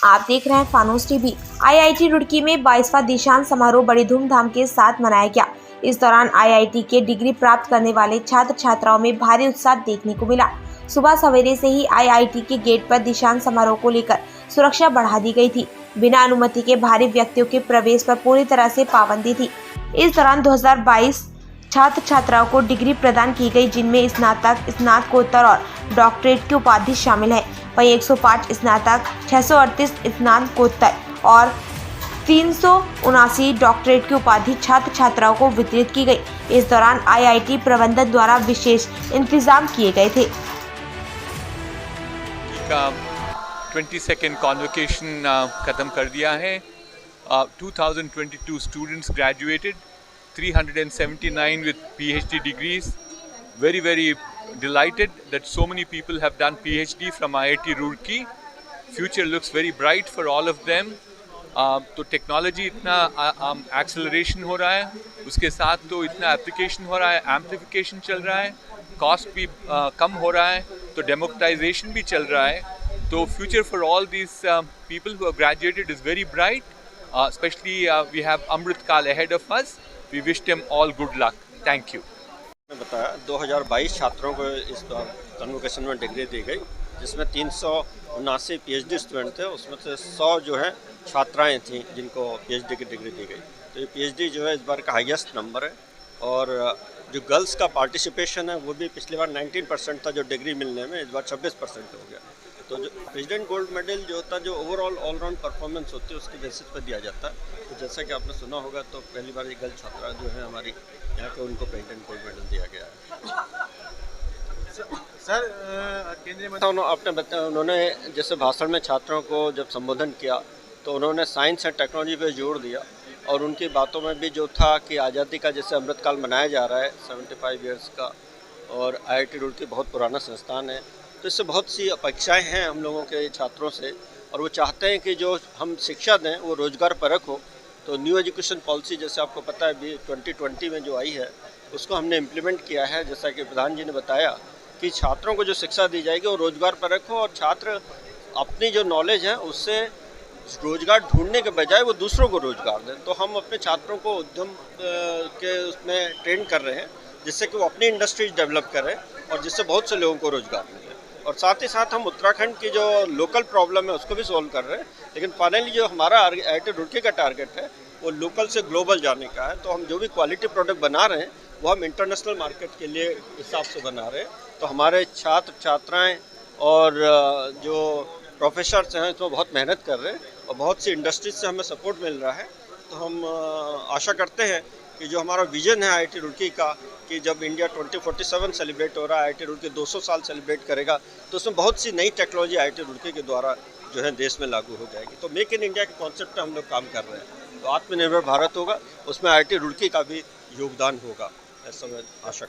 आप देख रहे हैं फानूस टीवी। आईआईटी रुड़की में 22वां दीक्षांत समारोह बड़ी धूमधाम के साथ मनाया गया। इस दौरान आईआईटी के डिग्री प्राप्त करने वाले छात्र छात्राओं में भारी उत्साह देखने को मिला। सुबह सवेरे से ही आईआईटी के गेट पर दीक्षांत समारोह को लेकर सुरक्षा बढ़ा दी गई थी। बिना अनुमति के बाहरी व्यक्तियों के प्रवेश पर पूरी तरह से पाबंदी थी। इस दौरान 2022 छात्र छात्राओं को डिग्री प्रदान की गई, जिनमें स्नातक, स्नातकोत्तर और डॉक्टरेट की उपाधि शामिल है। वहीं 105 स्नातक, 638 स्नातकोत्तर और 379 डॉक्टरेट की उपाधि छात्र छात्राओं को वितरित की गई। इस दौरान आईआईटी प्रबंधन द्वारा विशेष इंतजाम किए गए थे। 22nd कॉन्वोकेशन खत्म कर दिया है। 2022 students graduated, 379 with PhD degrees. Very delighted that so many people have done PhD from IIT Roorkee. Future looks very bright for all of them. तो टेक्नोलॉजी इतना एक्सेलरेशन हो रहा है, उसके साथ तो इतना एप्लीकेशन हो रहा है, एम्प्लीफिकेशन चल रहा है, कॉस्ट भी कम हो रहा है, तो डेमोक्रेटाइजेशन भी चल रहा है। तो future for all these people who have graduated is very bright, especially we have Amrit Kaal ahead of us. We wish them all good luck. Thank you. बताया 2022 छात्रों को इस कन्वोकेशन में डिग्री दी गई, जिसमें 379 PhD स्टूडेंट थे। उसमें से 100 जो है छात्राएं थीं जिनको PhD की डिग्री दी गई। तो ये PhD जो है इस बार का हाईएस्ट नंबर है। और जो गर्ल्स का पार्टिसिपेशन है वो भी पिछली बार 19% था जो डिग्री मिलने में, इस बार 26% हो गया। तो जो प्रेसिडेंट गोल्ड मेडल जो होता है, जो ओवरऑल ऑलराउंड परफॉर्मेंस होती है, उसके बेसिस पर दिया जाता है। तो जैसा कि आपने सुना होगा, तो पहली बार एक गर्ल छात्रा जो है हमारी यहाँ के, उनको प्रेसिडेंट गोल्ड मेडल दिया गया है। सर, केंद्रीय मंत्री आपने बताया, उन्होंने जैसे भाषण में छात्रों को जब संबोधन किया तो उन्होंने साइंस एंड टेक्नोलॉजी पे जोर दिया। और उनकी बातों में भी जो था कि आज़ादी का जैसे अमृत काल मनाया जा रहा है 75 ईयर्स का, और IIT रुड़की बहुत पुराना संस्थान है, तो इससे बहुत सी अपेक्षाएं हैं हम लोगों के छात्रों से। और वो चाहते हैं कि जो हम शिक्षा दें वो रोज़गार परक हो। तो न्यू एजुकेशन पॉलिसी, जैसे आपको पता है, 2020 में जो आई है, उसको हमने इम्प्लीमेंट किया है। जैसा कि प्रधान जी ने बताया कि छात्रों को जो शिक्षा दी जाएगी वो रोज़गार परक हो, और छात्र अपनी जो नॉलेज है उससे रोज़गार ढूंढने के बजाय वो दूसरों को रोज़गार दें। तो हम अपने छात्रों को उद्यम के उसमें ट्रेन कर रहे हैं, जिससे कि वो अपनी इंडस्ट्रीज डेवलप करें और जिससे बहुत से लोगों को रोज़गार मिले। और साथ ही साथ हम उत्तराखंड की जो लोकल प्रॉब्लम है उसको भी सॉल्व कर रहे हैं। लेकिन फाइनली जो हमारा IIT रुड़की का टारगेट है वो लोकल से ग्लोबल जाने का है। तो हम जो भी क्वालिटी प्रोडक्ट बना रहे हैं वो हम इंटरनेशनल मार्केट के लिए हिसाब से बना रहे हैं। तो हमारे छात्र छात्राएँ और जो प्रोफेसर्स हैं इसमें बहुत मेहनत कर रहे हैं, और बहुत सी इंडस्ट्रीज से हमें सपोर्ट मिल रहा है। तो हम आशा करते हैं कि जो हमारा विजन है IIT रुड़की का, कि जब इंडिया 2047 सेलिब्रेट हो रहा है, IIT रुड़की 200 साल सेलिब्रेट करेगा, तो उसमें बहुत सी नई टेक्नोलॉजी IIT रुड़की के द्वारा जो है देश में लागू हो जाएगी। तो मेक इन इंडिया के कॉन्सेप्ट पर हम लोग काम कर रहे हैं। तो आत्मनिर्भर भारत होगा, उसमें IIT रुड़की का भी योगदान होगा, ऐसा मैं आशा